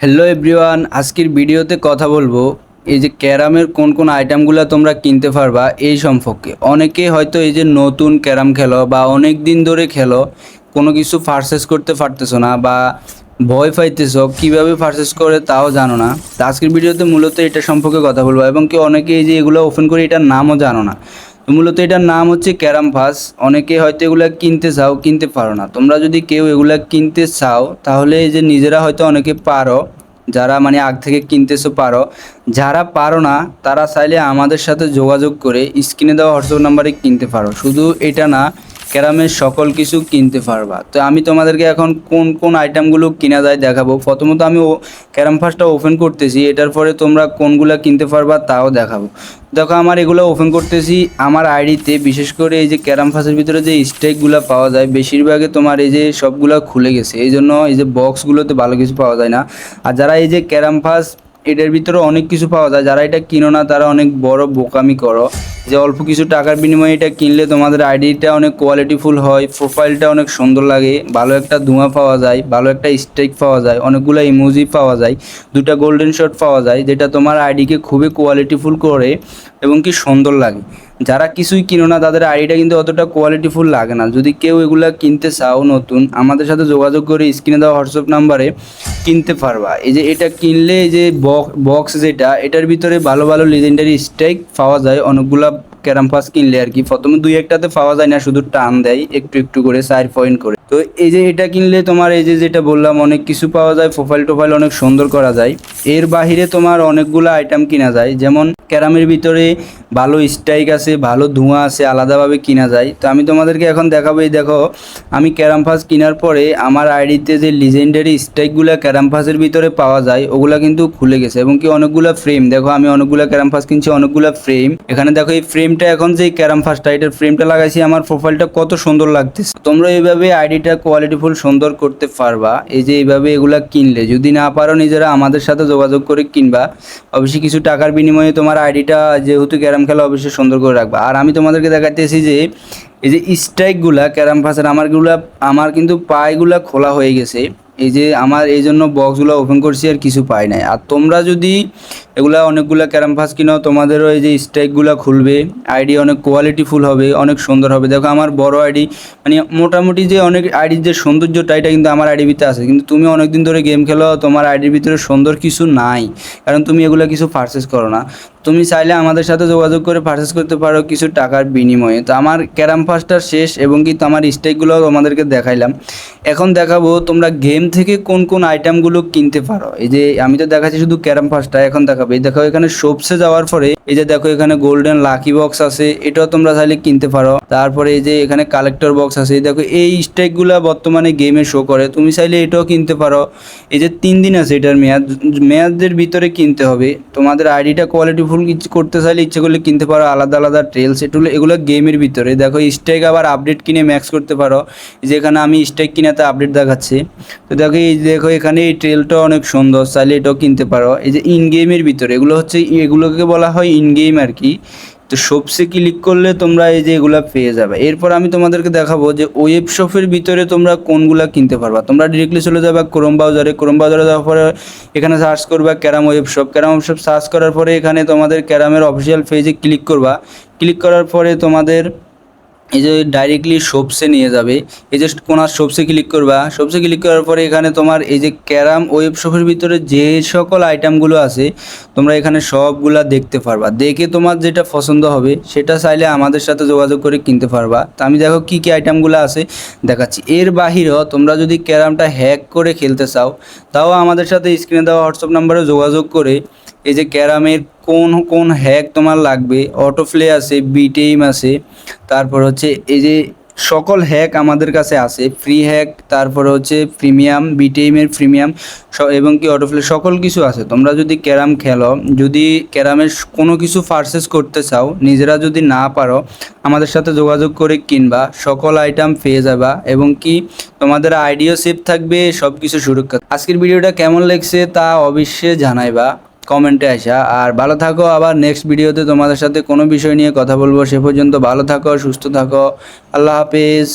Hello everyone, আজকের ভিডিওতে কথা বলবো এই যে ক্যারামের কোন কোন আইটেমগুলো তোমরা কিনতে পারবা এই সম্পর্কে। অনেকে হয়তো এই যে নতুন ক্যারাম খেলো বা অনেক দিন ধরে খেলো, কোনো কিছু পারচেস করতে পারতেছো না বা ভয় পাইতেছো কীভাবে পারচেস করে তাও জানো না। তো আজকের ভিডিওতে মূলত এটা সম্পর্কে কথা বলবো এবং কি অনেকে এই যে এগুলো ওপেন করে এটার নামও জানো না। তো মূলত এটার নাম হচ্ছে ক্যারাম পাস। অনেকে হয়তো এগুলা কিনতে চাও, কিনতে পারো না। তোমরা যদি কেউ এগুলা কিনতে চাও তাহলে এই যে নিজেরা হয়তো অনেকে পারো, যারা মানে আগ থেকে কিনতেছো পারো। যারা পারো না তারা চাইলে আমাদের সাথে যোগাযোগ করে স্ক্রিনে দেওয়া হোয়াটসঅ্যাপ নাম্বারে কিনতে পারো। শুধু এটা না, ক্যারামের সকল কিছু কিনতে পারবা। তো আমি তোমাদেরকে এখন কোন কোন আইটেমগুলো কিনা যায় দেখাবো। প্রথমত আমি ক্যারাম ফার্স্টটা ওপেন করতেছি, এটার পরে তোমরা কোনগুলো কিনতে পারবা তাও দেখাবো। দেখো আমার এগুলো ওপেন করতেছি আমার আইডিতে। বিশেষ করে এই যে ক্যারাম ফার্স্টের ভিতরে যে স্টেকগুলো পাওয়া যায় বেশিরভাগে তোমার এই যে সবগুলো খুলে গেছে, এই জন্য এই যে বক্সগুলোতে ভালো কিছু পাওয়া যায় না। আর যারা এই যে ক্যারাম ফার্স্ট এটার ভিতরে অনেক কিছু পাওয়া যায়, যারা এটা কিনো না তারা অনেক বড় বোকামি করো। যে অল্প কিছু টাকার বিনিময়ে এটা কিনলে তোমাদের আইডিটা অনেক কোয়ালিটিফুল হয়, প্রোফাইলটা অনেক সুন্দর লাগে, ভালো একটা ধোঁয়া পাওয়া যায়, ভালো একটা স্টেক পাওয়া যায়, অনেকগুলো ইমোজি পাওয়া যায়, দুটা গোল্ডেন শট পাওয়া যায়, যেটা তোমার আইডিকে খুবই কোয়ালিটিফুল করে এবং কি সুন্দর লাগে। যারা কিছুই কিনো না তাদের আইডিটা কিন্তু অতটা কোয়ালিটিফুল লাগে না। যদি কেউ এগুলা কিনতে চাও নতুন, আমাদের সাথে যোগাযোগ করে স্ক্রিনে দেওয়া হোয়াটসঅ্যাপ নাম্বারে কিনতে পারবা। এই যে এটা কিনলে এই যে বক্স যেটা, এটার ভিতরে ভালো ভালো লিজেন্ডারি স্ট্রাইক পাওয়া যায় অনেকগুলা। ক্যারাম পাস কিনলে আর কি প্রথমে দুই একটাতে পাওয়া যায় না, শুধু টান দেয় একটু একটু করে 4 পয়েন্ট করে। তো এই যে এটা কিনলে তোমার এই যে যেটা বললাম অনেক কিছু পাওয়া যায়, প্রোফাইল টোফাইল অনেক সুন্দর করা যায়। এর বাহিরে তোমার অনেকগুলো আইটেম কিনা যায়, যেমন ক্যারামের ভিতরে ভালো স্ট্রাইক আছে, ভালো ধোঁয়া আছে, আলাদাভাবে কিনা যায়। তো আমি তোমাদেরকে এখন দেখাবো। এই দেখো আমি ক্যারাম পাস কেনার পরে আমার আইডিতে যে লিজেন্ডারি স্ট্রাইকগুলো ক্যারাম পাসের ভিতরে পাওয়া যায় ওগুলা কিন্তু খুলে গেছে এবং কি অনেকগুলো ফ্রেম। দেখো আমি অনেকগুলো ক্যারাম পাস কিনছি, অনেকগুলো ফ্রেম। এখানে দেখো এই ফ্রেমটা এখন যে ক্যারাম পাসটা এটার ফ্রেমটা লাগাইছি, আমার প্রোফাইলটা কত সুন্দর লাগতেছে। তোমরা এইভাবে আইডিটা কোয়ালিটিফুল সুন্দর করতে পারবা এই যে এইভাবে এগুলা কিনলে। যদি না পারো নিজেরা আমাদের সাথে যোগাযোগ করে কিনবা। অবশ্যই কিছু টাকার বিনিময়ে তোমার আইডিটা যেহেতু ক্যারাম খেলা অবশ্যই সুন্দর করে রাখবা। আর আমি তোমাদেরকে দেখাইতেছি যে এই যে স্ট্রাইকগুলা ক্যারাম পাসের আমার কিন্তু পায়গুলা খোলা হয়ে গেছে। এই যে আমার এই জন্য বক্সগুলো ওপেন করছি আর কিছু পাই নাই। আর তোমরা যদি এগুলা অনেকগুলা ক্যারাম পাস কিনো তোমাদেরও এই যে স্ট্রাইকগুলো খুলবে, আইডি অনেক কোয়ালিটিফুল হবে, অনেক সুন্দর হবে। দেখো আমার বড় আইডি, মানে মোটামুটি যে অনেক আইডির যে সৌন্দর্যটা এটা কিন্তু আমার আইডির ভিতরে আছে। কিন্তু তুমি অনেক দিন ধরে গেম খেলো, তোমার আইডির ভিতরে সুন্দর কিছু নাই, কারণ তুমি এগুলো কিছু পারচেস করো না। তুমি চাইলে আমাদের সাথে যোগাযোগ করে পারচেস করতে পারো কিছু টাকার বিনিময়ে। তো আমার ক্যারাম পাসটা শেষ এবং কি আমার স্টেকগুলো তোমাদেরকে দেখাইলাম। এখন দেখাবো তোমরা গেম থেকে কোন কোন আইটেমগুলো কিনতে পারো। এই যে আমি তো দেখাচ্ছি শুধু ক্যারাম পাসটা, এখন দেখাবো এই দেখো এখানে শপসে যাওয়ার পরে এই যে দেখো এখানে গোল্ডেন লাকি বক্স আছে, এটাও তোমরা চাইলে কিনতে পারো। তারপরে এই যে এখানে কালেক্টর বক্স আছে, এই দেখো এই স্টেকগুলো বর্তমানে গেমে শো করে, তুমি চাইলে এটাও কিনতে পারো। এই যে 3 দিন আছে এটার মেয়াদের ভিতরে কিনতে হবে। তোমাদের আইডিটা কোয়ালিটিফুল করতে চাইলে ইচ্ছে করলে কিনতে পারো। আলাদা আলাদা ট্রেলস এগুলো গেমের ভিতরে। দেখো স্ট্রাইক আবার আপডেট কিনে ম্যাক্স করতে পারো। যেখানে আমি স্ট্রাইক কিনাতে আপডেট দেখাচ্ছি। তো দেখো এই দেখো এখানে এই ট্রেলটাও অনেক সুন্দর, চাইলে এটাও কিনতে পারো। এই যে ইন গেমের ভিতরে এগুলো হচ্ছে, এগুলোকে বলা হয় ইন গেম আর কি। তো শপসে ক্লিক করলে তোমরা এই যে এগুলা পেয়ে যাবে। এরপর আমি তোমাদেরকে দেখাবো যে ওয়েব শপের ভিতরে তোমরা কোনগুলা কিনতে পারবা। তোমরা ডিরেক্টলি চলে যাবে ক্রোম ব্রাউজারে যাওয়ার পরে এখানে সার্চ করবা ক্যারাম ওয়েব শপ। সার্চ করার পরে এখানে তোমাদের ক্যারামের অফিসিয়াল পেজে ক্লিক করবা। ক্লিক করার পরে তোমাদের এই যে ডাইরেক্টলি শপসে নিয়ে যাবে। এই যে কোনার শপসে ক্লিক করবা। শপসে ক্লিক করার পরে এখানে তোমার এই যে ক্যারাম ওয়েব শপের ভিতরে যে সকল আইটেমগুলো আছে তোমরা এখানে সবগুলা দেখতে পারবা। দেখে তোমার যেটা পছন্দ হবে সেটা চাইলে আমাদের সাথে যোগাযোগ করে কিনতে পারবা। তো আমি দেখো কী কী আইটেমগুলো আছে দেখাচ্ছি। এর বাহিরেও তোমরা যদি ক্যারামটা হ্যাক করে খেলতে চাও তাও আমাদের সাথে স্ক্রিনে দেওয়া হোয়াটসঅ্যাপ নাম্বারে যোগাযোগ করে এই যে ক্যারামের কোন কোন হ্যাক তোমার লাগবে, অটো প্লে আছে, বিটেইম আছে, তারপর হচ্ছে এই যে সকল হ্যাক আমাদের কাছে আছে। ফ্রি হ্যাক, তারপর হচ্ছে প্রিমিয়াম, বিটেইমের প্রিমিয়াম এবং কি অটো প্লে সকল কিছু আছে। তোমরা যদি ক্যারাম খেলো, যদি ক্যারামের কোনো কিছু পারচেস করতে চাও, নিজেরা যদি না পারো আমাদের সাথে যোগাযোগ করে কিনবা, সকল আইটেম পেয়ে যাবা এবং কি তোমাদের আইডিও সেফ থাকবে, সব কিছু সুরক্ষা। আজকের ভিডিওটা কেমন লাগছে তা অবশ্যই জানাইবা কমেন্টে আসা। আর ভালো থাকো, আবার নেক্সট ভিডিওতে তোমাদের সাথে কোনো বিষয় নিয়ে কথা বলবো। সে পর্যন্ত ভালো থাকো, সুস্থ থাকো, আল্লাহ হাফেজ।